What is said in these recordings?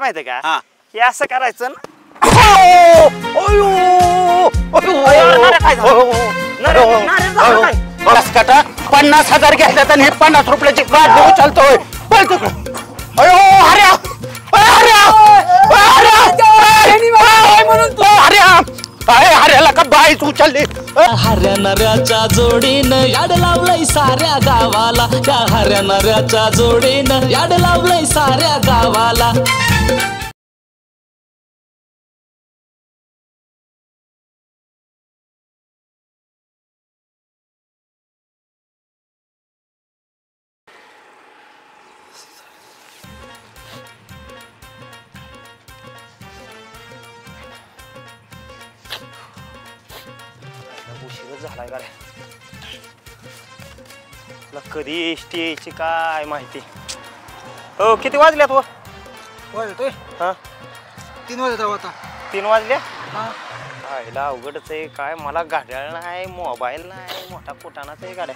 माहितीये का हा हे असं करायचं ना कटा 50,000 घेतल्यात आणि 50 रुपयाची गाडी उचलतोय हऱ्याला का बाईच उचलली हऱ्या नऱ्याच्या जोडीनं याड लावलंय साऱ्या गावाला त्या हऱ्या नऱ्याच्या जोडीनं याड लावलंय साऱ्या गावाला उशीरच झालाय गाड्या कधी एसटी यायची काय माहिती हो किती वाजल्यात व वाजतोय हा 3 वाजता होता 3 वाजल्या हा आईला अवघडच आहे काय मला घड्याळ नाही मोबाईल नाही मोठा कुटाणाच आहे गाड्या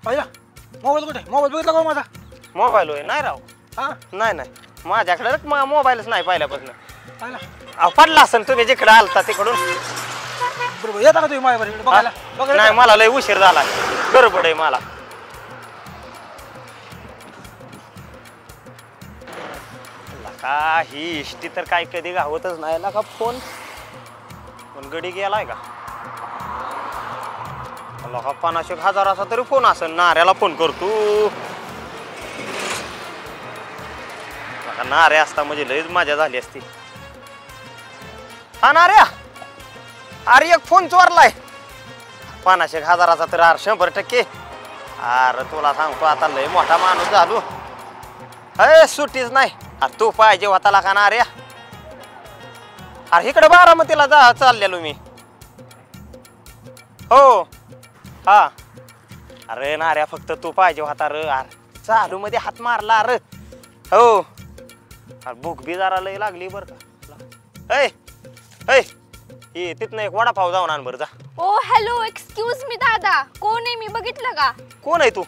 पाहिला मोबाईल कुठे मोबाईल बघितला का माझा मोबाईल होय नाही राव हा नाही नाही माझ्याकडे मोबाईलच नाही पहिल्यापासून पाहिला पडला असेल तुम्ही जिकडे आलता तिकडून बरोबर येता का तुम्ही माझ्याकडे बघायला बघायला नाही मला लय उशीर झाला गडबड आहे मला का ही इष्टी तर काय कधी गावतच नाही का फोन पण गडी गेलाय का 50,000 तरी फोन असेल नाऱ्याला फोन करतो नाऱ्या असता म्हणजे लयच मजा झाली असती हा नाऱ्या अरे एक फोन चोरलाय 50,000 तर 100% अरे तुला सांगतो आता लय मोठा माणूस झालो अरे सुट्टीच नाही तू पाहिजे होता का नाऱ्या अरे इकडे बारामतीला जा चाललेलो मी हो हा अरे नाऱ्या फक्त तू पाहिजे होता र अरे चालू मध्ये हात मारला अरे हो भूक बी जरा लय लागली बर का ऐ तिथनं एक वडापाव जाऊन आण बरं जा ओ हॅलो एक्सक्यूज मी दादा कोण आहे मी बघितलं का कोण आहे तू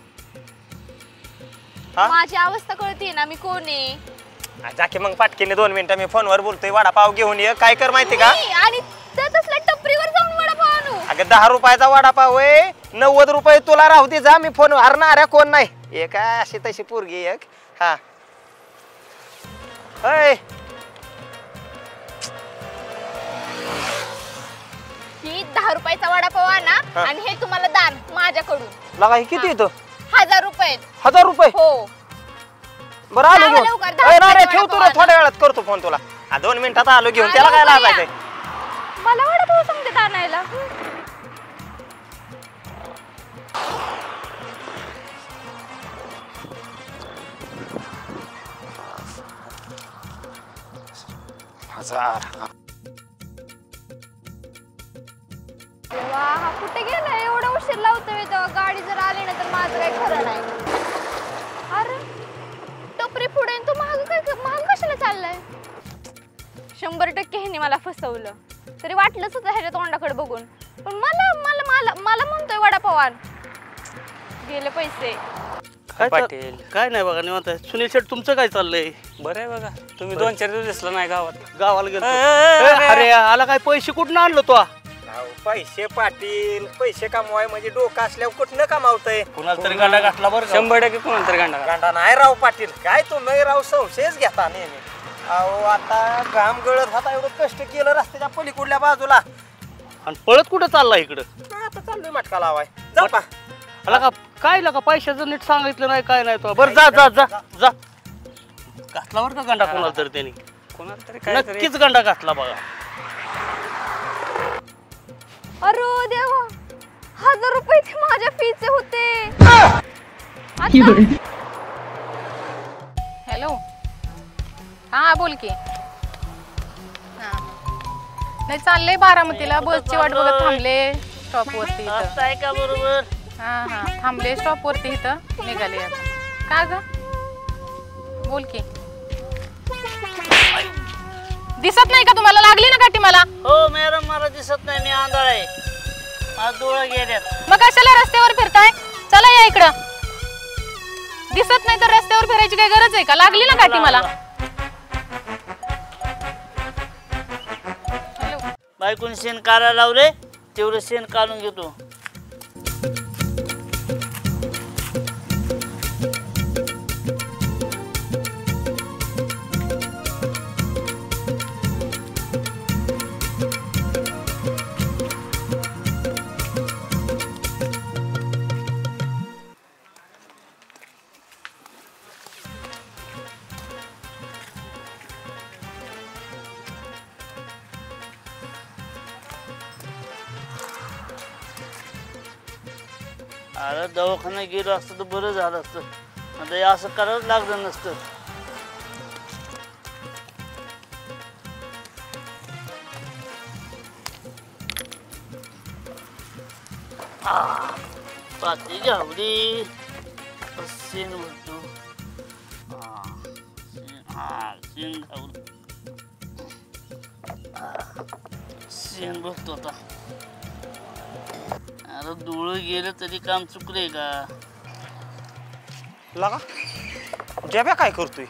माझी अवस्था कळते ना मी कोण आहे जाके मग पाटकीने 2 मिनिटं मी फोनवर बोलतोय वडापाव घेऊन ये काय कर माहिती का आणि तसल्या टपरीवर जाऊन वडापाव आणू अगं 10 रुपयाचा वडापाव आहे 90 रुपये तुला राहू दे जा मी फोन हरणाऱ्या कोण नाही हे काय अशी तशी पोरगी एक हा ही 10 रुपयाचा वडापाव आणा आणि हे तुम्हाला दान माझ्याकडून लगा हे किती येतं 1000 रुपये 1000 रुपये हो बरं आलो घेऊन ठेवतो ना थोड्या वेळात करतो फोन तुला 2 मिनिटात आलो घेऊन त्याला काय लागायचंय मला वडापाव सांगते आणायला हा कुठे गेलाय एवढा उशीर लावतोय गाडी जर आली ना तर माझं काही खरं नाही अरे टपरी पुढे तू महाग कशाला चाललाय 100% ह्याने मला फसवलं तरी वाटलंच होतं ह्याच्या तोंडाकडे बघून पण मला मला मला मला म्हणतोय वडापाव आण गेले पैसे पाटील काय नाही बघा निवांत सुनील शेठ तुमचं काय चाललंय बरं आहे बघा तुम्ही 2-4 दिवस दिसला नाही गावाला गेलो अरे आला काय पैसे कुठून आणलो तो पैसे पाटील पैसे कमवाय म्हणजे डोकं असल्यावर कुठनं कमावतय कुणाला तरी गांडा घातला बरं 100% कोणाला तरी गांडा नाही राव पाटील काय तुम्ही राव संशयच घेता नेहमी अहो आता घाम गळत होता एवढं कष्ट केलं रस्त्याच्या पलीकडल्या बाजूला आणि पळत कुठं चालला इकडं आता चाललोय मटका लावाय जा पा का काय लका पैशाचं नीट सांगितलं नाही काय नाही तो बरं जा जा जा जा घातला बरं का गांडा कोणाला तरी त्यांनी कोणाला तरी नक्कीच गांडा घातला बघा अरे देवा 1000 रुपये ते माझ्या फीचे होते हॅलो हा बोल की नाही चाललंय बारामतीला बसची वाट बघत थांबले स्टॉप वरती इथं का बरोबर हा हा थांबले स्टॉप वरती इथं निघाले आता का ग बोल की दिसत नाही का तुम्हाला लागली ना गाठी मला हो मॅडम मला दिसत नाही मी आंधळ आहे माझा डोळा गेल्यात मग कशाला रस्त्यावर फिरताय आहे का? लागली ना काठी मला. बायकोन शेण काढायला लावले, तेवढं शेण काढून घेतो. अरे दवाखान्यात गेलो असतं तर बरं झालं असतं. आता हे असं करावंच लागलं नसतं. पाती घावली शेण भरतो. शेण घावलं. शेण भरतो आता. अरे डोळं गेलं तरी काम चुकलंय का? लगा जब्या काय करतोय?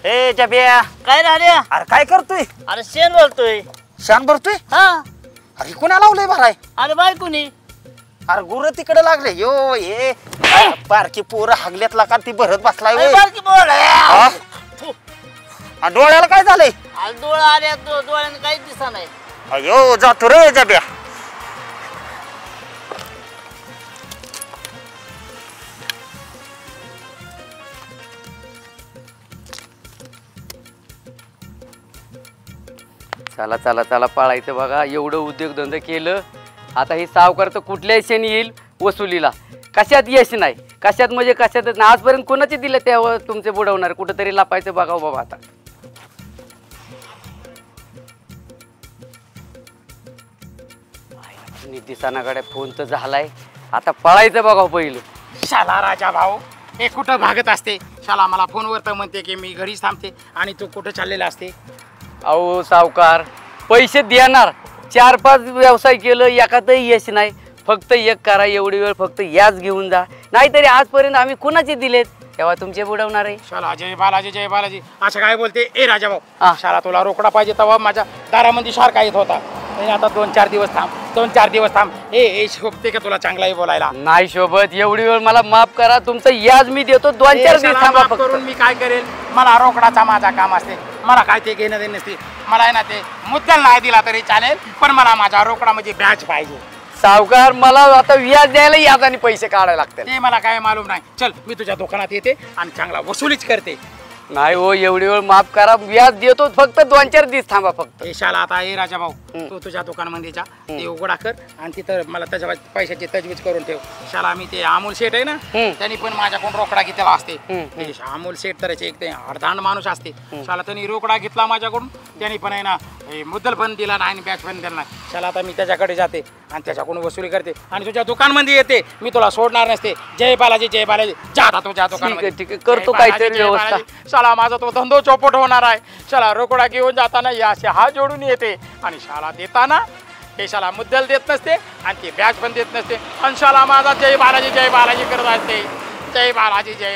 ए जब्या, काय राहिल्या? अरे काय करतोय? अरे शेण भरतोय. शान भरतोय? हा. अरे कोणा लावलंय भराय? अरे बायकोनी. अरे गुरं तिकडे लागले यो हे बारकी पोरं हागल्यात लाका ती भरत बसलाय अरे होय. बारकी बोल. हा? आ, डोळ्याला काय झालंय? अरे डोळा आल्या डोळ्याने काहीच दिसा नाही. अयो जातो रे जब्या. चला चला चला पळायचं बघा. एवढं उद्योगधंदा केलं, आता हे सावकार तर कुठल्याही क्षणी येईल वसुलीला. कशात यश नाही, कशात म्हणजे कशातच नाही. आजपर्यंत कोणाचे दिले त्यावर तुमचे बुडवणार? कुठंतरी लपायचं बघावं बाबा. आता दिसानाकडे फोन तर झालाय, आता पळायचं बघावं पहिलं. शाला राजा भाऊ, हे कुठं भागत असते? शाला मला फोनवर तर म्हणते की मी घरीच थांबते आणि तू कुठं चाललेला असते? अहो सावकार, पैसे देणार 4-5 व्यवसाय केलं, एकातही यश नाही. फक्त एक करा, एवढी वेळ फक्त याच घेऊन जा. नाहीतरी आजपर्यंत आम्ही कुणाचे दिलेत तेव्हा तुमचे बुडवणार आहे. शाला जय बालाजी जय बालाजी असं काय बोलते? ए राजा हा. भाऊ, शाला तुला रोकडा पाहिजे तेव्हा माझ्या दारामध्ये सारखा येत होता. आता 2-4 दिवस थांब, 2-4 दिवस थांब. ए शोभते का तुला चांगलाही बोलायला? नाही शोभत. एवढी वेळ मला माफ करा, तुमचं याज मी देतो. 2-4 दिवस थांबा फक्त. करून मी काय करेल? मला रोकडाचा माझा काम असते, मला काय ते घेणं देणं नसते. मला आहे ना ते मुद्दल नाही दिला तरी चालेल, पण मला माझा रोकडा म्हणजे बॅच पाहिजे. सावकार, मला आता व्याज द्यायला याजाने पैसे काढायला लागतात. ते मला काय मालूम नाही. चल मी तुझ्या दुकानात येते आणि चांगला वसुलीच करते. नाही हो, एवढी वेळ माफ करा, व्याज देतो. फक्त 2-4 दिवस थांबा फक्त. हे शाला आता हे राजा भाऊ, तू तुझ्या दुकानामध्ये जा, ते उघडा कर आणि तिथं मला त्याच्या पैशाची तजवीज करून ठेव. शाला मी ते अमोल शेठ आहे ना, त्यांनी पण माझ्याकडून रोकडा घेतलेला असते. ते अमोल शेठ तर एक ते अर्धांड माणूस असते. शाला त्यांनी रोकडा घेतला माझ्याकडून, त्यांनी पण आहे ना मुद्दल पण दिला नाही आणि बॅच पण दिला नाही. शाला आता मी त्याच्याकडे जाते आणि त्याच्याकडून वसुली करते आणि तुझ्या दुकानमध्ये येते. मी तुला सोडणार नसते. जय बालाजी जय बालाजी. जा आता तुझ्या दुकानामध्ये. ठीक आहे, करतो काहीतरी व्यवस्था. शाला माझा तो धंदो चौपट होणार आहे. शाला रोकडा घेऊन जाताना या असे हात जोडून येते आणि शाला देताना हे शाला मुद्दल देत नसते आणि ते बॅच पण देत नसते. आणि शाला माझा जय बालाजी करत असते. जय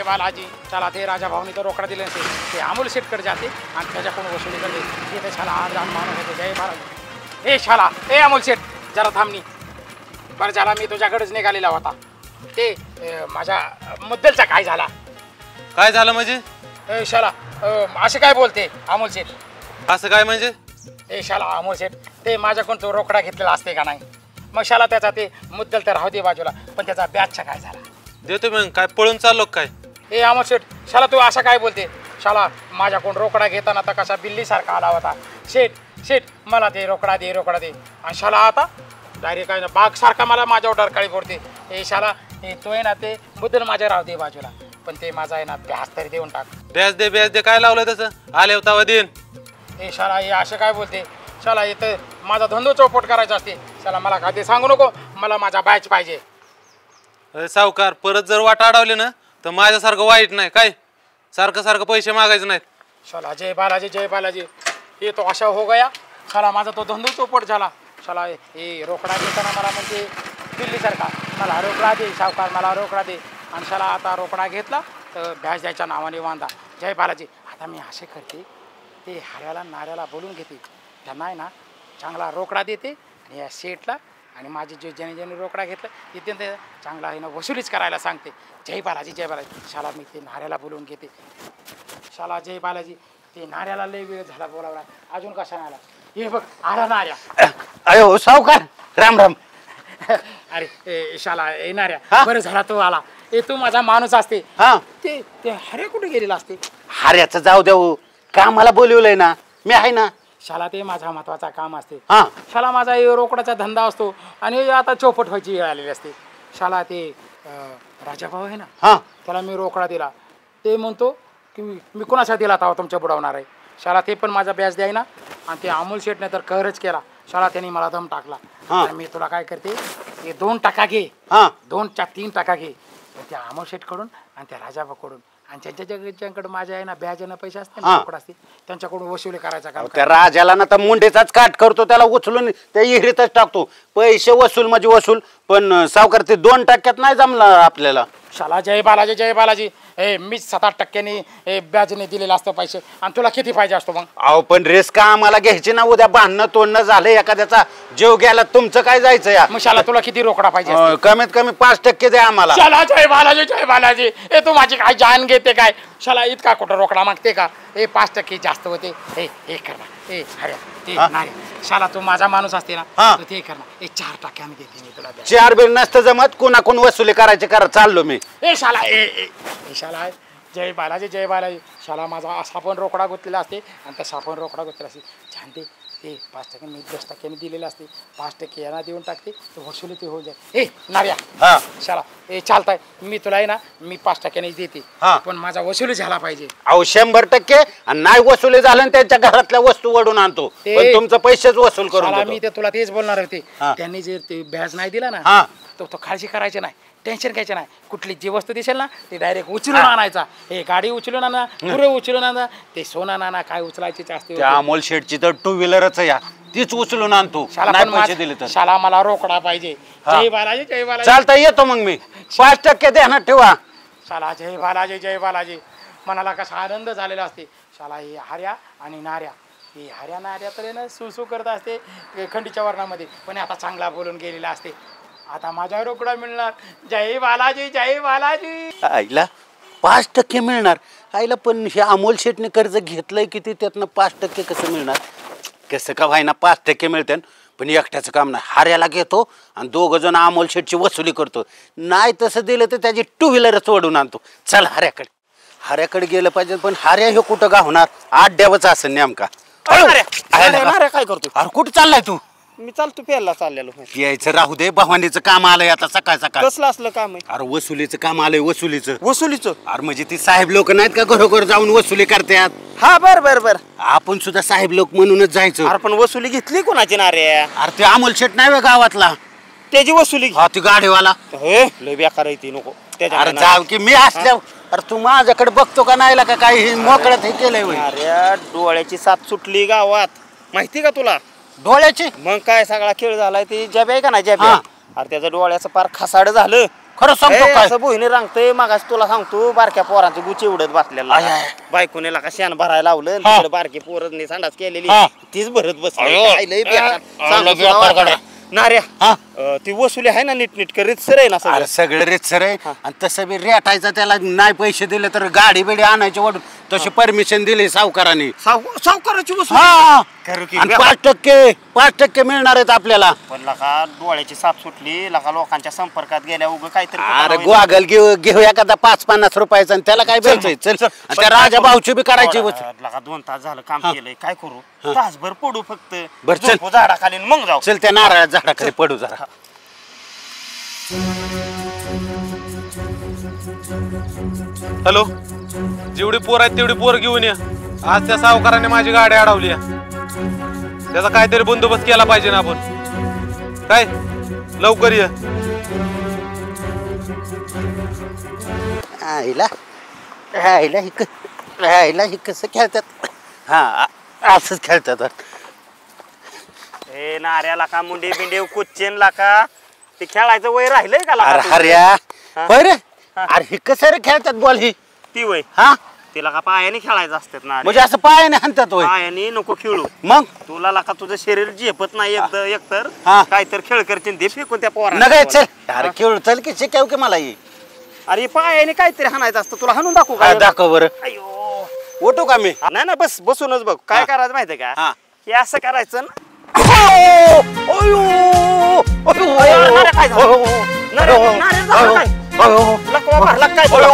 बालाजी. शाला ते राजा भाऊनी तर रोकडा दिले नसते, ते अमोल शेठकडे जाते आणि त्याच्याकडून वसुली करते. तिथे शाला अर्धांड माणूस होते. जय बालाजी. ए शाला, ए अमोल शेठ, जरा थांबनी. बरं झाला मी तुझ्याकडेच निघालेला होता. ते माझ्या मुद्दलचा काय झाला? काय झालं म्हणजे? ए शाला, असे काय बोलते अमोल शेठ? असं काय म्हणजे? ए शाला अमोल शेठ, ते माझ्याकडून तो रोकडा घेतलेला असते का नाही? मग शाला त्याचा ते मुद्दल तर राहू दे बाजूला, पण त्याचा बॅचचा काय झाला? देतो मग. काय पळून चाललो काय? ए अमोल शेठ, शाला तू असा काय बोलते? शाला माझ्याकडून रोकडा घेताना तर कसा बिल्लीसारखा आला होता. शेठ मला ते रोकडा दे आणि शाला आता डायरेक्ट काय ना बागसारखा मला माझ्यावर डरकाळी पडते. ए शाला, तो आहे ना ते मुद्दल माझ्या राहू दे बाजूला, पण ते माझा आहे ना ब्याज तरी देऊन टाक. ब्याज दे काय लावलं तसं? आले होता देईन. ए शाला, हे असे काय बोलते? शाला इथं माझा धंदो चौपट करायचा असते. शाला मला काय ते सांगू नको, मला माझा बॅच पाहिजे. अरे सावकार, परत जर वाट अडवली ना तर माझ्यासारखं वाईट नाही काय. सारखं पैसे मागायचे नाहीत. शाला जय बालाजी. हे तो अशा हो गया. शाला माझा तो धंदो चौपट झाला. शाला हे रोकडा देताना मला म्हणजे दिल्लीसारखा, मला रोकडा दे सावकार, मला रोकडा दे. आणि शाला आता रोकडा घेतला तर भ्यास द्यायच्या नावाने वांदा. जय बालाजी. आता मी असे करते, ते हऱ्याला नाऱ्याला बोलून घेते, त्यांना आहे ना चांगला रोकडा देते आणि या शेठला आणि माझे जे ज्याने रोकडा घेतला तिथे ते चांगला आहे ना वसुलीच करायला सांगते. जय बालाजी जय बालाजी. शाला मी ते नाऱ्याला बोलवून घेते. शाला जय बालाजी. ते नाऱ्याला लय वेळ झाला बोलावला, अजून कसा नाही आला. हे बघ आला नाऱ्या. अयो सावकार, राम राम. अरे शाला येणाऱ्या बरं झाला तो आला. तू माझा माणूस असते. हा ते हरे कुठे गेलेला असते? हार्याचं जाऊ देऊ, कामाला बोलवलंय ना, मी आहे ना. शाला ते माझा महत्वाचा काम असते. हा शाला माझा हे रोकडाचा धंदा असतो आणि आता चौपट व्हायची वेळ आलेली असते. शाला ते राजाभाऊ आहे ना, हा त्याला मी रोकडा दिला. ते म्हणतो की मी कोणासाठी दिला तेव्हा तुमच्या बुडवणार आहे. शाला ते पण माझा व्याज द्याय ना, आणि ते अमोल शेठने तर कहरच केला. शाला त्यांनी मला दम टाकला. आणि मी तुला काय करते, ते 2% घे. 2-3% घे त्या अमोल शेठकडून आणि त्या राजाभाऊकडून, आणि ज्यांच्याकडे माझ्या आहे ना व्याजानं पैसे असते ना, रोकड असते, त्यांच्याकडून वसुली करायचा काम. त्या राजाला ना तर मुंडेचाच काट करतो, त्याला उचलून त्या इहिरीतच टाकतो. पैसे वसूल म्हणजे वसूल, पण सावकार ते 2% नाही जमलं आपल्याला. शाला जय बालाजी जय बालाजी. मीच 7-8% व्याजने दिलेला असतो पैसे, आणि तुला किती पाहिजे असतो मग? अहो पण रेस का आम्हाला घ्यायची ना, उद्या भांडणं तोडणं झालं, एखाद्याचा जीव गेला, तुमचं काय जायचं या? मग शाला तुला किती रोकडा पाहिजे? कमीत कमी 5% द्या आम्हाला. शाला जय बालाजी जय बालाजी. तू माझी काय जान घेते काय? शाला इतका कुठं रोकडा मागते का? 5% जास्त होते. हे कर ना, अरे ते नाही शाला तू माझा माणूस असते ना, ते कर ना, 4% देते मी तुला. 4 बिल नसतं जमत, कोणाकोण वसुली करायची करा, चाललो मी. शाला शाला जय बालाजी जय बालाजी. शाला माझा असा पण रोकडा गुंतलेला असते आणि तसा पण रोकडा गुंतलेला असते. छान ते 5% मी 10% दिलेलं असते, 5% यांना देऊन टाकते, तर वसुली ते होऊन जाईल. नार्या शाला चालताय, मी तुला आहे ना मी 5% देते, पण माझा वसुली झाला पाहिजे. अहो 100%. आणि नाही वसुली झालं त्यांच्या घरातल्या वस्तू वडून आणतो, पण तुमचं पैसेच वसूल करून. मी ते तुला तेच बोलणार होते. त्यांनी जर ते व्याज नाही दिला ना, तो काळजी करायची नाही, टेन्शन घ्यायचं नाही. कुठली जी वस्तू दिसेल ना ती डायरेक्ट उचलून आणायचा. गाडी उचलून आणा, पुरे उचलून आणा, ते सोनं नाना काय उचलायचीच असते. अमोल शेठची तर 2 व्हीलरच या, तीच उचलून आणतो. पैसे दिले तर शाला मला रोकडा पाहिजे. जय बालाजी जय बालाजी. चालता येतो मग मी. 5% ध्यानात ठेवा. शाला जय बालाजी जय बालाजी. मनाला कसा आनंद झालेला असते. शाला हे हऱ्या आणि नाऱ्या, हे हऱ्या नाऱ्या तर ना सुसू करत असते खंडीच्या वर्णामध्ये, पण आता चांगला बोलून गेलेला असते. आता माझा रोकडा मिळणार. जय बालाजी जय बालाजी. आईला 5% मिळणार. आईला पण हे अमोल शेठने कर्ज घेतलंय किती, त्यातनं 5% कसं मिळणार? कसं का व्हायना 5% मिळते, पण एकट्याचं काम नाही. हार्याला घेतो आणि 2 जण अमोल शेठची वसुली करतो. नाही तसं दिलं तर त्याची 2 व्हीलरच ओढून आणतो. चल हार्याकडे गेलं पाहिजे, पण हार्या हे कुठं गावणार? 8 द्यावच असं नेमका. काय करतो? अरे कुठं चाललाय तू? मी चालतो प्यायला चाललेलो. यायचं राहू दे, भवानीचं काम आलंय आता सकाळ सकाळ. कसलं असलं काम आहे? अरे वसुलीचं काम आलंय. वसुलीचं अरे म्हणजे ती साहेब लोक नाहीत का घरोघर जाऊन वसुली करतात? हा बर आपण सुद्धा साहेब लोक म्हणूनच जायचं. अरे पण वसुली घेतली कोणाची नाऱ्या? अरे ते अमोल शेठ नाही गावातला, त्याची वसुली. हा ती गाडीवाला. लय बेकार आहे ती, नको. अरे जाव की मी असल्या. अरे तू माझ्याकडे बघतो का नाही का? काही मोकळ्यात हे केलंय. अरे डोळ्याची साथ सुटली गावात, माहिती का तुला? डोळ्याची? मग काय सगळा खेळ झालाय. ती जॅब आहे का ना जॅब, अरे त्याचं डोळ्याचं पार खसाड झालं. खरं सांगतो काय? असं बोहिणी रांगतय. मागास तुला सांगतो, बारक्या पोरांचं गुची उडत बसलेला. बायकोने का शेण भरायला लावलं, तिकडे बारकी पोरांनी संडास केलेली तीच भरत बसली. नाऱ्या ती वसुली आहे ना नीट रितसर आहे ना अरे सगळं रितसर आहे. आणि तसं बी रेटायचं, त्याला नाही पैसे दिले तर गाडी बिडी आणायची वडून, तशी परमिशन दिली सावकारांनी. सावकाराची वसुली. 5% मिळणार आहेत आपल्याला. पण लका डोळ्याची साथ सुटली. लका लोकांच्या संपर्कात गेल्या उग काहीतरी. अरे गोगल घेऊ एखादा 5-50 रुपयाचा, आणि त्याला काय भेटतंय? चल त्या राजा भाऊची बी करायची. लका 2 तास झालं काम केलंय, काय करू? तासभर पडू फक्त. बरं चल, झाडाखाली मग जाऊ. चल त्या नारळा झाडाखाली पडू जरा. हॅलो, जेवढी पोर आहेत तेवढी पोर घेऊन या. आज त्या सावकाराने माझी गाडी अडवली. त्याचा काहीतरी बंदोबस्त केला पाहिजे ना आपण. काय लवकर ये. आईला कसं खेळतात? हा असंच खेळतात. ए नाऱ्याला का मुंडे बिंडे कुच्चेन लाका, ते खेळायचं वय राहिलंय का? अरे हर्या होय रे, अरे ही कसं रे खेळतात बॉल ही ती वय हा तिला का पायाने खेळायचं असतात ना म्हणजे असं पायाने हाणतात होय पायाने नको खेळू मग तुला लाका तुझं शरीर झेपत नाही एकतर हा. काय तर खेळ करतील ते फेकून त्या पोरा नगाय चल अरे खेळ चल की शिकाव की मला ही अरे पायाने काहीतरी हाणायचं असतं तुला हाणून दाखवू का दाखव बरं अयो ओटू का मी नाही ना बस बसूनच बघ काय करायचं माहितीये का हा. हे असं करायचं ना अयो नारे काय झालं? नारे झालं काय? लकवा भरला काय तुला?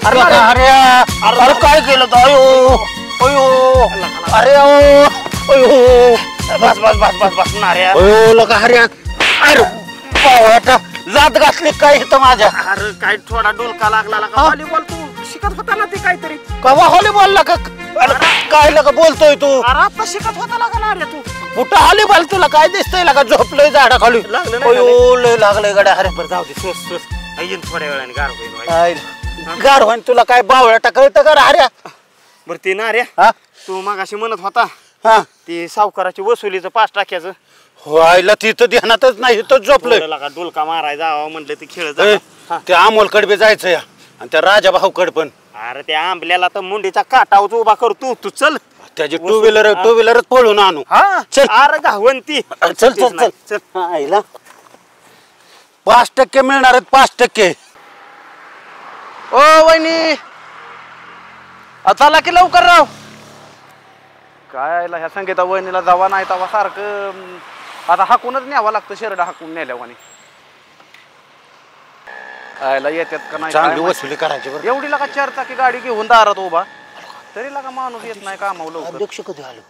अरे काय केलं अयो अयो अरे अयो बस बस बस बस बस नाऱ्या अयो लका हऱ्या अरे आता लात घातली काय इथं माझ्या अरे काय थोडा डोलका लागला का व्हॉलीबॉल तू शिकत होता ना ते काहीतरी कवा व्हॉलीबॉलला का काय लका बोलतोय तू अरे आता शिकत होता ना का नाऱ्या तू कुठं व्हॉलीबॉल तुला काय दिसतंय लका झोपलोय झाडा खाली लागलं नाही अयो लय लागलंय गड्या अरे बरं जाऊ दे सोस सोस येईन थोड्या वेळाने गार होईल गारवान तुला काय बावळा कळतं का हऱ्या बरं ते नाऱ्या हा तू मगाशी म्हणत होता हा ते सावकाराची वसुलीचं 5 टाक्याचं व्हायला तिथं ध्यानातच नाही इथंच झोपलोय का डोलका मारायला जावा म्हणलं ते खेळ ए, जा त्या अमोलकडे बी जायचं या आणि त्या राजा भाऊकड पण अरे त्या आंबल्याला तर मुंडीचा काटावच उभा करतो तू चल त्याची टू व्हीलरच पळून आणू हा चल. अरे घावंती चल चल चल चल आईला 5% मिळणार आहेत 5%. ओ वहिनी चला की लवकर राव काय आयला ह्या संगीता वहिनीला जावा नाही तवा सारखं आता हाकूनच न्यावं लागतं शेरडा हाकून नेल्यावानी आयला येतात का नाही चांगली काय माहिती. वसुली करायची बरं एवढी लागा 4 चाकी गाडी घेऊन दारात उभा तरी लागा माणूस येत नाही कामावर लवकर अध्यक्ष कधी आलो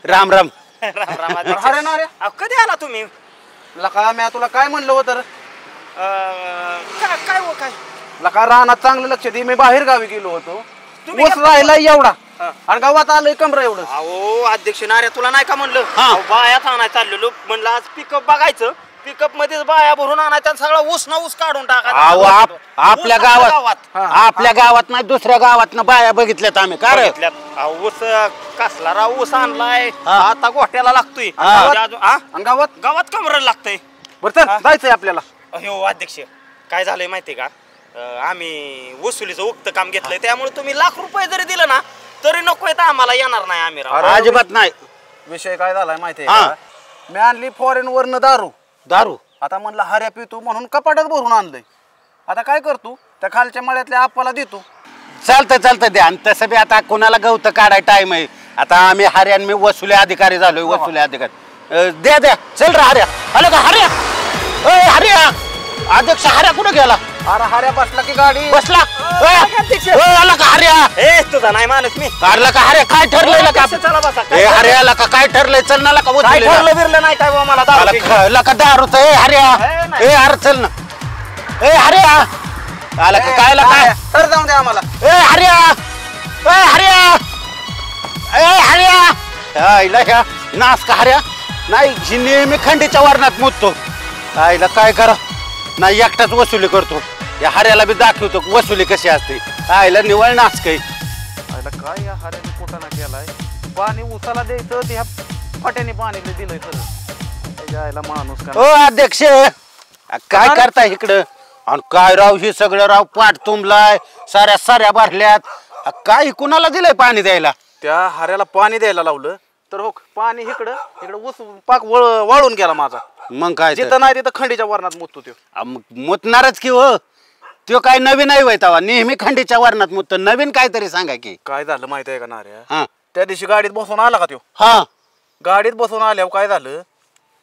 राम राम राम राम अरे ना रे अहो, कधी आला तुम्ही लका मी तुला काय म्हणलं होतं रे? काय हो काय लका रानात चांगलं लक्ष दे मी बाहेर गावी गेलो होतो तुम्ही ऊस गेलता? राहिला एवढा हा. आणि गावात आलंय कमरा एवढं अहो अध्यक्ष नाऱ्या तुला नाही का म्हणलं हा. अहो, बाया आणायला चाललेलो म्हणलं आज पिकअप बघायचं पिकअप मध्येच बाया भरून आणायचा आणि सगळा ऊस ना ऊस काढून अहो, आपल्या गावात आपल्या गावात नाही दुसऱ्या गावात बाया बघितल्यात आम्ही काय रे? ऊस कसला राव ऊस आणलाय हा. आता गोठ्याला लागतोय हा. म्हणजे अजून- हा? आणि गावात गावात कमराला लागतंय बरं चल जायचंय आपल्याला हो अध्यक्ष काय झालंय माहितीये का आम्ही वसुलीचं उक्त काम घेतलंय त्यामुळे तुम्ही ₹1,00,000 जरी दिलं ना तरी नको येतं आम्हाला येणार नाही आम्ही राव. अजिबात नाही विषय काय झालाय माहितीये हा. का मी आणली फॉरेन वरनं दारू दारू आता म्हणलं हऱ्या पितो म्हणून कपाटात भरून आणलंय आता काय करतो त्या खालच्या मळ्यातल्या आप्पाला देतो चालतंय द्या आणि तसं बी आता कोणाला गवत काढाय टाइम आहे आता आम्ही हरियाण मी वसुली अधिकारी झालोय वसुली अधिकारी द्या चल रे हऱ्या आलं का हऱ्या हऱ्या अध्यक्ष हऱ्या कुठे गेला अरे हऱ्या बसला की गाडी बसला आला का हऱ्या ए तुझा नाही मानत मी काढला का हऱ्या काय ठरलंय का चला बसा ए हऱ्याला का काय ठरलंय चल ना का काय वसुली ठरलं बिरलं नाही काय बुवा मला दारू प्यायची. का दारूच ए हऱ्या नाही. ए अरे चल ना ए हऱ्या आला का काय काय तर जाऊन द्या आम्हाला ए हऱ्या ए हऱ्या ए हऱ्या आईला ह्या नास का हऱ्या नाही ही नेहमी खंडीच्या वर्णात मुततो आईला काय करा नाही एकटाच वसुली करतो या हऱ्याला बी दाखवतो वसुली कशी असते आईला निवळ नाच काही आयला काय या हऱ्याने पोटाना केलाय पाणी उसाला द्यायचं ते ह्या फाट्याने पाणी दिलंय सगळं त्याच्या आईला माणूस ओ अध्यक्ष काय करताय इकडं आणि काय राव हे सगळं राव पाठ तुंबलाय साऱ्या भरल्यात काय कुणाला दिलंय पाणी द्यायला त्या हऱ्याला पाणी द्यायला लावलं तर हो पाणी इकडं ऊस पाक वाळून गेला माझा मग काय तर? जिथं नाही तिथं खंडीच्या वरणात मुततो त्यो मग मुतणारच की हो तो काय नवीन नाही व्हायचा नेहमी खंडीच्या वर्णात मुत नवीन काहीतरी सांगा की काय झालं माहिती आहे का नाऱ्या हा त्या दिवशी गाडीत बसून आला का त्यो हा गाडीत बसून आल्यावर काय झालं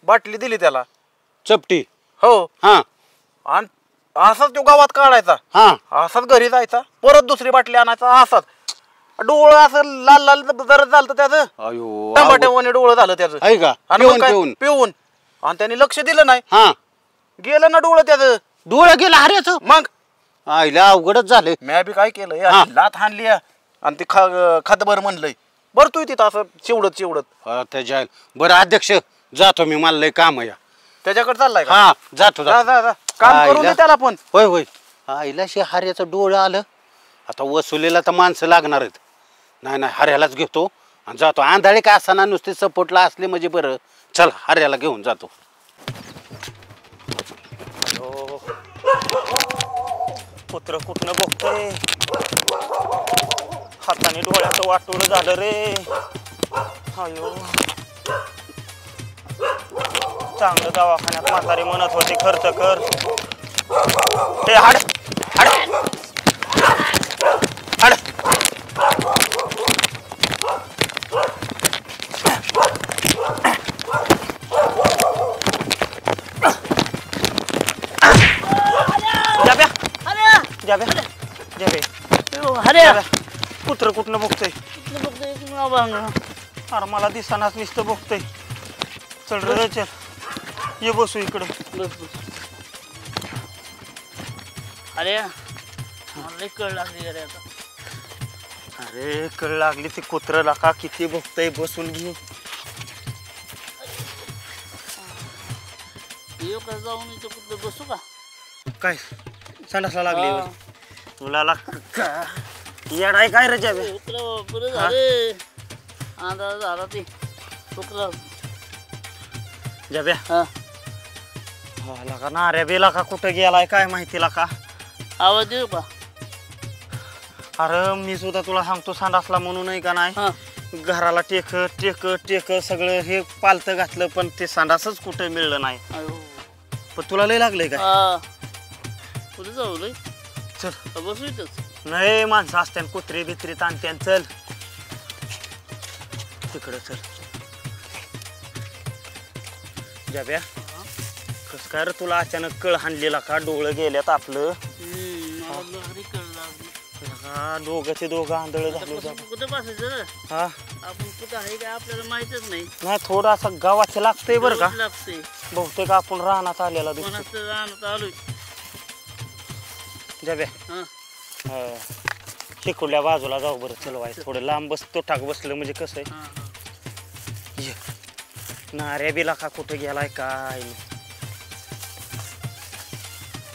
बाटली दिली त्याला चपटी हो हा आणि असाच तो गावात काढायचा हा असाच घरी जायचा परत दुसरी बाटली आणायचा असाच डोळं असं लाल लाल जरा झालं त्याचं अयो टमाट्यावाने डोळं झालं त्याचं आहे का आणि मग पिऊन काय? पिऊन पिऊन आणि त्यांनी लक्ष दिलं नाही हा गेलं ना डोळं त्याचं डोळं गेला हऱ्याच मग आईला अवघडच झाले मी बी काय केलं हा. लात हाणली आणि ती खातभर म्हणलंय बरं तू तिथं असं चिवडत त्याच्या बरं अध्यक्ष जातो मी मला लय काम आहे या त्याच्याकडे चाललाय का हा जातो जा जा जा काम करून दे त्याला पण होय आईला शे हऱ्याचं डोळं आलं आता वसुलीला तर माणसं लागणार आहेत नाही हऱ्यालाच घेतो आणि जातो आंधळी का असताना नुसती सपोर्टला असले म्हणजे बरं चल हऱ्याला घेऊन जातो कुत्र कुठनं बघतोय हाताने डोळ्याचं वाटोळ झालं रे अयो चांगलं दवाखान्यात म्हातारी म्हणत होते खर्च कर ते हाड हाड हाड जाब्या जाबे अरे कुत्र कुठनं बघतोय अरे मला दिसानाच नुसतं बघतोय चल रे चल ये बसू इकडं बस अरे मला कळ लागली अरे आता अरे कळ लागली ती कुत्र लाका किती बघतोय बसून घे येऊ का जाऊन इथं कुठं बसू का काय संडासला लागली तुला येडाय काय रे जाबे बरं झाले अंदाज झाला ते शुक्र जाब्या लाका नाऱ्या बेला का कुठं गेलाय काय माहिती लाका आवाज देऊ का अरे मी सुद्धा तुला सांगतो संडासला म्हणून नाही का नाही घराला टेक टेक टेक सगळं हे पालतं घातलं पण ते संडासच कुठं मिळलं नाही पण तुला लय लागलंय का कुठे जाऊ लय चल बसू इथंच नाही माणसं असते कुत्री बित्री ताणत्यान चल तिकडं चल जाब्या कस काय रे तुला अचानक कळ हाणलेला का डोळं गेल्यात आपलं दोघं दोघं आंधळ झालं कुठं बसायचं हा आपण कुठं आहे काय आपल्याला माहितच नाही नाही थोडं असं गावाचं लागतंय बरं का लागतंय बहुतेक आपण रानात आलेला दिसतो रानात आलोय जाब्या शिकुल्या बाजूला जाऊ बरं चलवाय थोडं लांब बस तो टाक बसलं म्हणजे कसं आहे नाऱ्या बिला का कुठं गेलाय काय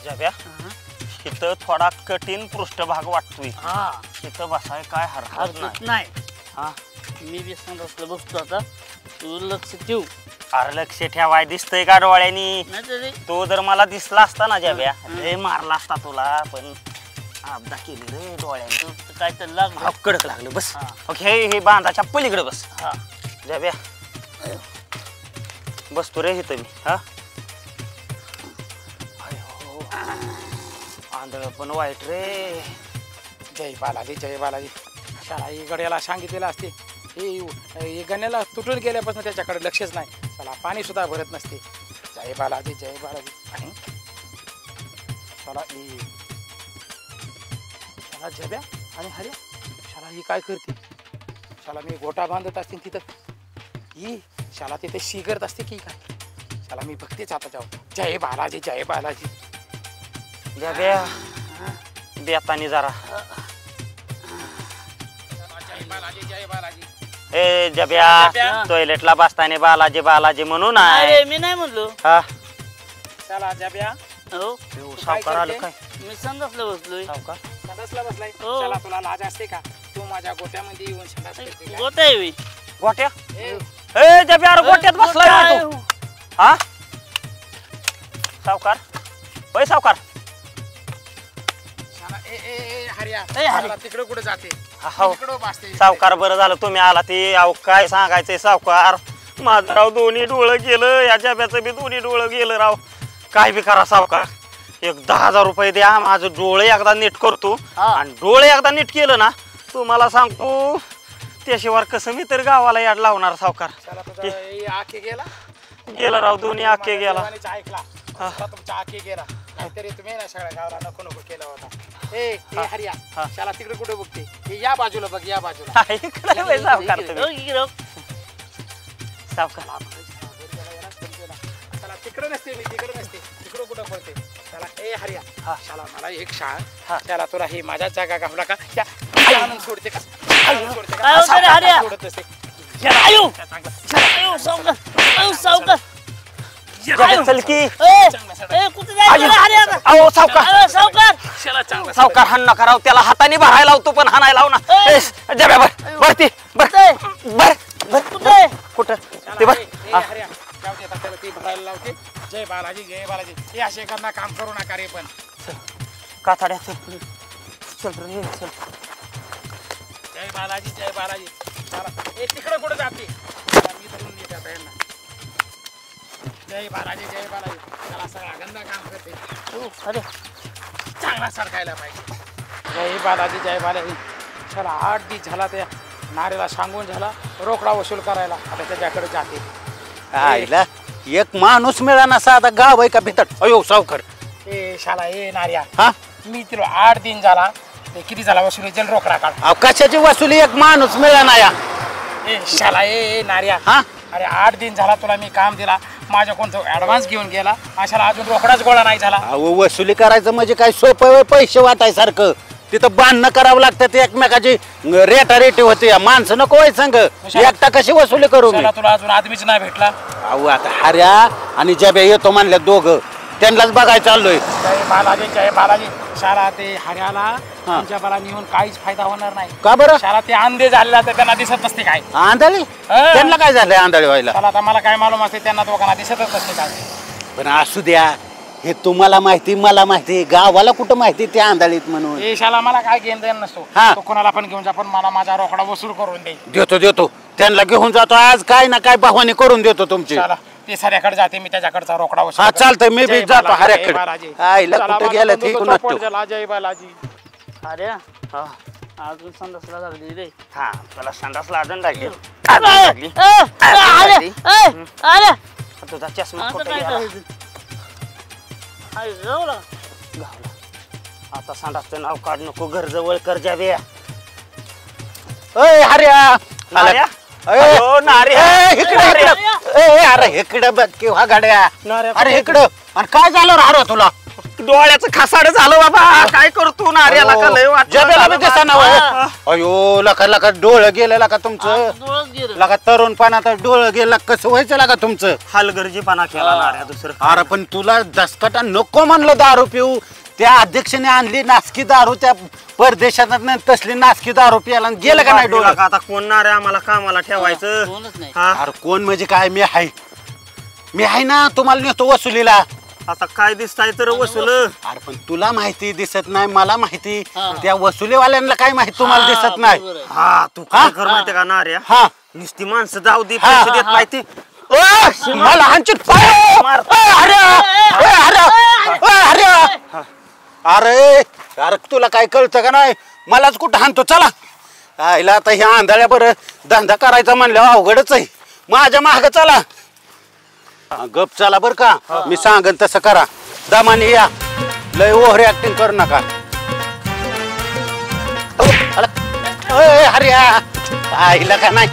जाब्या इथं थोडा कठीण पृष्ठभाग वाटतोय इथं बसाय काय हरकत नाही हा मी बी संडासला बसतो आता तू लक्ष ठेव अरे लक्ष ठेवाय दिसतंय का डोळ्यांनी तो जर मला दिसला असता ना जाब्या लय मारला असता तुला पण आपदा केली रे डोळ्यांनी काय तर लागलं कडक लागलं बस ओके हे बांधाच्या पलीकडे बस जाब्या बसतो रे इथं मी हा आंधळ पण वाईट रे जय बालाजी शाळा ही गड्याला सांगितलेलं असते हे गण्याला तुटून गेल्यापासून त्याच्याकडे लक्षच नाही त्याला पाणी सुद्धा भरत नसते जय बालाजी आणि शाळा शाळा जब्या आणि हरे शाळा ही काय करते शाळा मी गोटा बांधत असते तिथं ही शाळा तिथे शिगरत असते की काय शाळा मी बघतेच आता जाऊ जय बालाजी जाब्या बेतानी जरा जय बालाजी ए जब्या टॉयलेटला बसताना बालाजी बालाजी म्हणून आहे मी नाही म्हणलो हा चला जब्या हो सावकार आलं काय मी संडासला बसलोय सावकार संडासला बसलाय चला तुला लाज असते का तू माझ्या गोट्यामध्ये येऊन संडास करते का? गोट्या आहे गोट्या ए जब्या अरे गोट्यात बसलाय तू हा सावकार होय सावकार तिकडे कुठे जाते सावकार बरं झालं तुम्ही आला ते अहो काय सांगायचंय सावकार माझं राव दोन्ही डोळं गेलं या जब्याचं बी दोन्ही डोळं गेलं राव काय बी करा सावकार एक 10,000 रुपये द्या माझं डोळे एकदा नीट करतो आणि डोळे एकदा नीट केलं ना तुम्हाला सांगतो त्याशिवाय कसं मी तर गावाला याड लावणार सावकार गेला राव दोन्ही आखे गेला तुमचा आखे गेला नाहीतरी तुम्ही ना सगळ्या गावाला नको नको केला होता ए हरिया शाला तिकडे कुठे बघते या बाजूला बघ या बाजूला सावकार तुम्ही सावकार तिकडे नसते मी तिकडे नसते तिकडे कुठं पडते त्याला ए हरिया शाला मला एक शाळा त्याला तुला हे माझ्या जागा गावला का आणून सोडते का सोडत नसते चल की सावकार हाण नका राव त्याला हाताने भरायला लावतो पण हाणायला लाव ना जब्या भरती बर बर बर कुठं ते बर जाऊ दे, आता त्याला ती भरायला लावते. जय बालाजी जय बालाजी. हे असे करणार काम करू नका रे. पण काथाड्या चल चल रे चल. जय बालाजी जय बालाजी. चला हे तिकडे कुठे जाते. मी धरून नेते आता यांना. जय बालाजी जय बालाजी. त्याला सगळा गंदा काम करते. अरे चांगला सरकायला पाहिजे. जय बालाजी जय बालाजी. चला 8 दिवस झाला त्या नारेला सांगून झाला रोकडा वसूल करायला. आता त्याच्याकडे जाते. आईला एक माणूस मिळाना साधा गाव आहे का भितर. अयो सावकार. ए शाला ए नार्या. हा मी तिला 8 दिन झाला. ते किती झाला वसुली जल रोकडा काढ. कशाची वसुली एक माणूस मिळाना या. ए शाला ए नार्या. हा अरे 8 दिन झाला तुला मी काम दिला. माझ्या कोणतं ऍडव्हान्स घेऊन गेला. अशाला अजून रोकडाच गोळा नाही झाला. अहो वसुली करायचं म्हणजे काय सोपं पैसे वाटायसारखं. तिथं बांधणं करावं लागतं. ते एकमेकाची रेटारेटी होते. माणसं नको व्हाय सांग. एकटा कशी वसुली करू मी. तुला अजून आदमीच नाही भेटला. अहो आता हऱ्या आणि जब्या येतो म्हणल्या दोघं. त्यांनाच बघायला चाललोय. जय बालाजी जय बालाजी. शाला ते हऱ्याला तुमच्या मला नेऊन काहीच फायदा होणार नाही. का बरं. शाला ते अंधे झालेला तर त्यांना दिसत नसते काय. आंधळी त्यांना काय झालंय आंधळी व्हायला. शाला आता मला काय मालूम असते त्यांना दोघांना दिसतच नसते काय. पण असू द्या. हे तुम्हाला माहिती मला माहिती. गावाला कुठं माहिती ते आंधळीत म्हणून. ए शाला मला काय घेऊन देणं नसतो. तो कोणाला पण घेऊन जा पण मला माझा रोकडा वसूल करून दे. देतो देतो. त्यांना घेऊन जातो आज. काय ना काय बहाणे करून देतो तुमची. शाला ते सऱ्याकडे जाते मी त्याच्याकडचा रोकडा वसूल. हा चालतंय. मी बी जातो हऱ्याकडे. आईला कुठं गेलं ते कोण असतो. जय बालाजी. अरे अजून संडासला लागली रे. हा त्याला संडास लाजून लागेल. तुझा चष्मा कुठे गेला? गावला. आता संडासचं नाव काढ नको. घर जवळ कर जाव्या. अय हऱ्या. नाऱ्या? अयो, नाऱ्या. अरे इकडे बघ किंवा गाड्या. अरे इकडं. आणि काय झालं रे तुला. डोळ्याचं खासाड झालं बाबा. काय करतो नाऱ्याला का लय वाटलं. जब्याला बी दिसा ना. अयो लका लका डोळं गेलं लका तुमचं. लका तरुणपणात डोळं गेलं. कसं व्हायचं लका तुमचं. हलगर्जीपणा केला नाऱ्या दुसरं. अरे पण तुला दसकटा नको म्हणलं दारू पिऊ. त्या अध्यक्षाने आणली नासकी दारू. त्या परदेशात तसली नासकी दारू प्यायला गेलं का नाही डोळं. आता कोण नाऱ्या आम्हाला कामाला ठेवायचं. अरे कोण म्हणजे काय. मी आहे. मी आहे ना. तुम्हाला नेतो वसुलीला. आता काय दिसताय तर वसूल. अरे पण तुला माहिती दिसत नाही. मला माहिती. त्या वसुलीवाल्यांना काय माहिती तुम्हाला दिसत नाही. हा तू काय कर माहिती का नाऱ्या. हा नुसती माणसं जाऊ दे पैसे देत माहिती. मला हांचीत अरे अरे तुला काय कळतं का नाही. मलाच कुठं हाणतो. चला आईला आता ह्या आंधळ्या बरं धंदा करायचा म्हणल्यावर अवघडच आहे. माझ्या माग चला. गप चला बर का. मी सांगन तसं करा. दमाने या. लय ओव्हर ऍक्टिंग करू नका. हऱ्या आईला का नाही.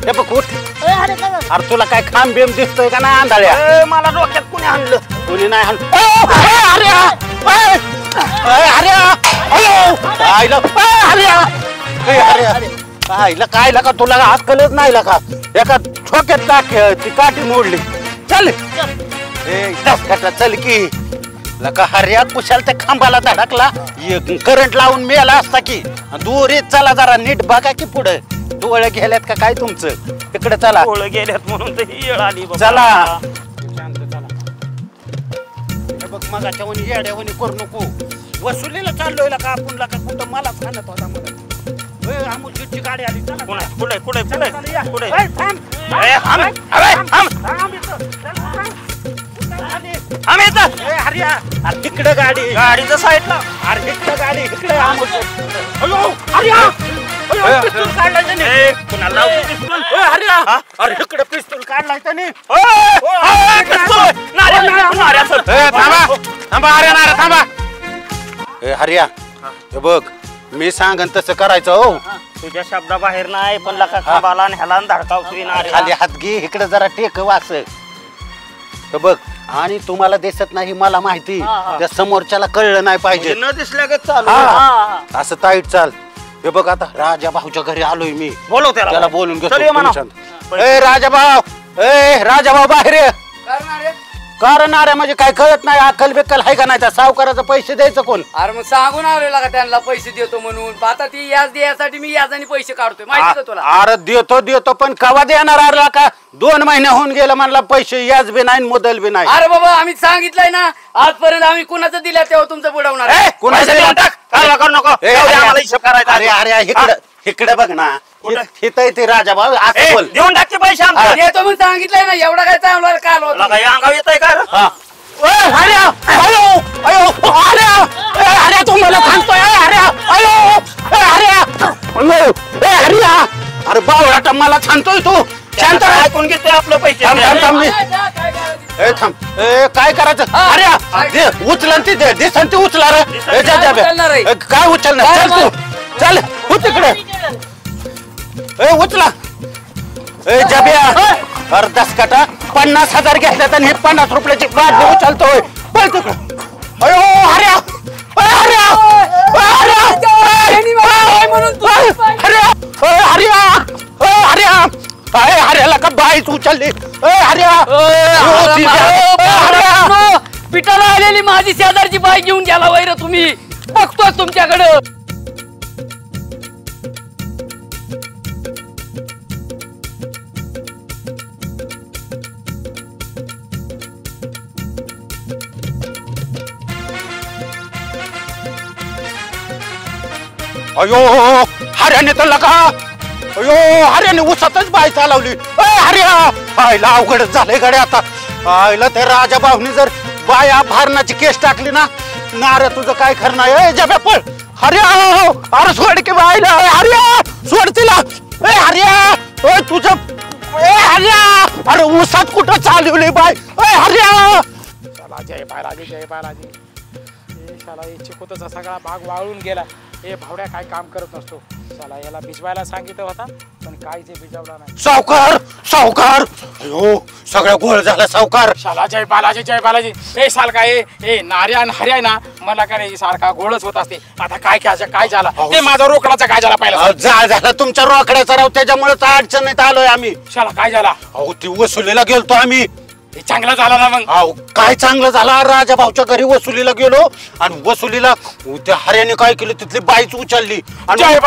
हे बघ उठ. अरे तुला काय खांब बिम दिसतोय का नाही आंधळ्या. मला डोक्यात कुणी आणलं. कोणी नाही आणलं. आईला काय लका तुला अक्कलच नाही लका. एका ठोक्यात ती काठी मोडली. चल चल की लका. हर्या कुशाल त्या खांबाला धडकला. करंट लावून मेला असता की. दूर चला जरा नीट बघा की पुढे. डोळे गेल्यात का काय तुमचं. इकडे चला. डोळे गेल्यात म्हणून तर ही येळ आली. चला बघ मगाच्या वणी येड्यावणी करू नको. वसुलीला चाललोय का आपण का कुठं मला सांगत होता मला. अमोलची गाडी आली. कुठे कुठे कुठे कुठे तिकडे गाडी. गाडीच्या साईडला. अरे तिकडे गाडी. इकडे अरे इकडे पिस्तूल काढलाय त्याने. थांबा. हरिया हे बघ मी सांगन तसं करायचं. हो तुझ्या शब्दाबाहेर नाही. पण लका खांबाला आणि ह्याला धडकावतोय नाऱ्या. खाली हात घे. इकडे जरा टेक वाच. बघ आणि तुम्हाला दिसत नाही मला माहिती. त्या समोरच्याला कळलं नाही पाहिजे. न दिसल्यागत चालू. असं ताईट चाल. हे बघ आता राजा भाऊच्या घरी आलोय मी. बोलव त्याला बोलून घेतो. राजा भाऊ. राजा भाऊ बाहेर ये. कारण अरे म्हणजे काय कळत नाही अक्कल बिक्कल आहे का नाही त्या सावकाराचं पैसे द्यायचं कोण अरे मग सांगून आलेला का त्यांना पैसे देतो म्हणून आता ती याच द्यायसाठी मी याजाने पैसे काढतोय माहिती का तुला अरे देतो पण कवा देणार आला का 2 महिने होऊन गेलं म्हणला पैसे याच बी नाही मुदल बी नाही अरे बाबा आम्ही सांगितलंय ना आजपर्यंत आम्ही कुणाचं दिल्या तेव्हा तुमचं बुडवणार अरे अरे इकडे बघ ना हिथं ते राजा भाऊ असं बोल देऊन टाकते पैसे आमचे येतो म्हणून सांगितलंय ना एवढा काय चांगला काल होता अंगाव येत आहे का अरे तू मला सांगतोय अरे बावळाटा मला सांगतोय तू शांत ऐकून घेतोय आपलं पैसे काय करायचं अरे उचला दिसन उचला रे काय उचलणार चल तू चल हो तिकडे उचला जब्या अर्धास काटा 50,000 घेतल्यात आणि हे 50 रुपयाची बाटली उचलतोय पळ तिकडे अयो हऱ्या हऱ्याला का बाईच उचलली पिटाला आलेली माझी शेजारची बाई घेऊन गेला वैर तुम्ही बघतोय तुमच्याकडं अयो हऱ्याने तर लगा अयो हऱ्याने उसातच बाई चालवली हऱ्या आईला अवघडच झालंय गड्या आता आईला त्या राजा भाऊनी जर बाया भारणाची केस टाकली ना नाऱ्या तुझं काय खरं नाही जब्या पळ हऱ्या अरे सोड की बाईला हऱ्या सोड तिला हऱ्या तुझं हऱ्या अरे उसात कुठं चालवली बाई हऱ्या चला जय बालाजी जय बालाजी शाला चिकोताचा सगळा भाग वाळून गेला हे भावड्या काय काम करत नसतो चला याला भिजवायला सांगितलं होता पण काय जे भिजवला नाही सावकार अयो सगळं गोळ झाला सावकार शाला जय बालाजी हे साल काय हे नार्या आणि हर्या ना मला काय नाही सारखा गोळच होत असते आता काय झाला ते माझा रोकडाचा काय झाला पहिला झाला तुमच्या रोकड्याचा राव त्याच्यामुळे अडचणीत आलोय आम्ही शाला काय झाला अहो ती वसुलीला गेलतो आम्ही हे चांगला झाला ना मग अहो काय चांगलं झालं राजा भाऊच्या घरी वसुलीला गेलो आणि वसुलीला त्या हऱ्याने काय केलं तिथली बाईच उचलली जय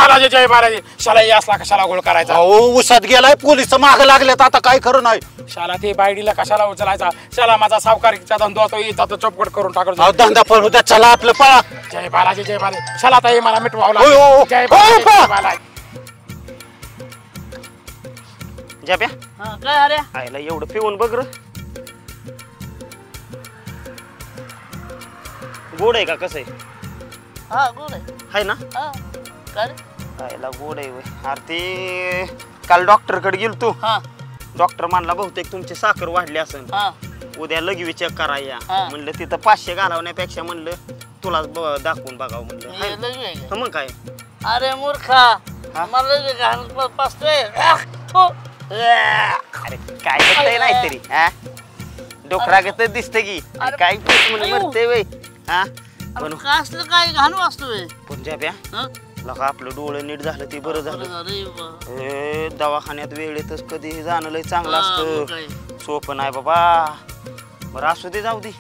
बालाजी शाला असला कशाला गोळ करायचा अहो उसात गेलाय पोलिस माग लागलेत आता काय करू नाही शाला ते बायडीला कशाला उचलायचा शाला माझा सावकारीचा धंदा होतो इथं तो चौपट करून टाकतो धंदा पळू द्या चला आपलं पळा जय बालाजी शाला आता हे मला मिटवावं होय, हो. लागेल जय बालाजी जब्या काय अरे आईला एवढं पिऊन बघ र गोड आहे का कसं आहे हा गोड आहे हाय ना हा काय रे आईला गोड आहे होय. अरे ते काल डॉक्टरकडे गेलो तू हा डॉक्टर म्हणला बहुतेक तुमची साखर वाढली असेल हा उद्या लगवी चेक करायला हा. म्हणलं तिथं 500 घालवण्यापेक्षा म्हणलं तुलाच दाखवून बघावं म्हणलं हाय हे ना? लगे आहे का? मग काय अरे मूर्खा हा? मला लगे घाण पाचतोय अरे काय करताय नाही तरी हा डोकरा घेत दिसत की अरे, काय पीस म्हणून अयो. मरते वय हा पण कसलं काय घाण वाचतोय पंजाब्या लका आपलं डोळं नीट झालं ते बरं झालं ए दवाखान्यात वेळेतच कधी जाणं लय चांगलं असतं सोपं नाही बाबा बरं असू दे जाऊ दे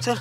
चल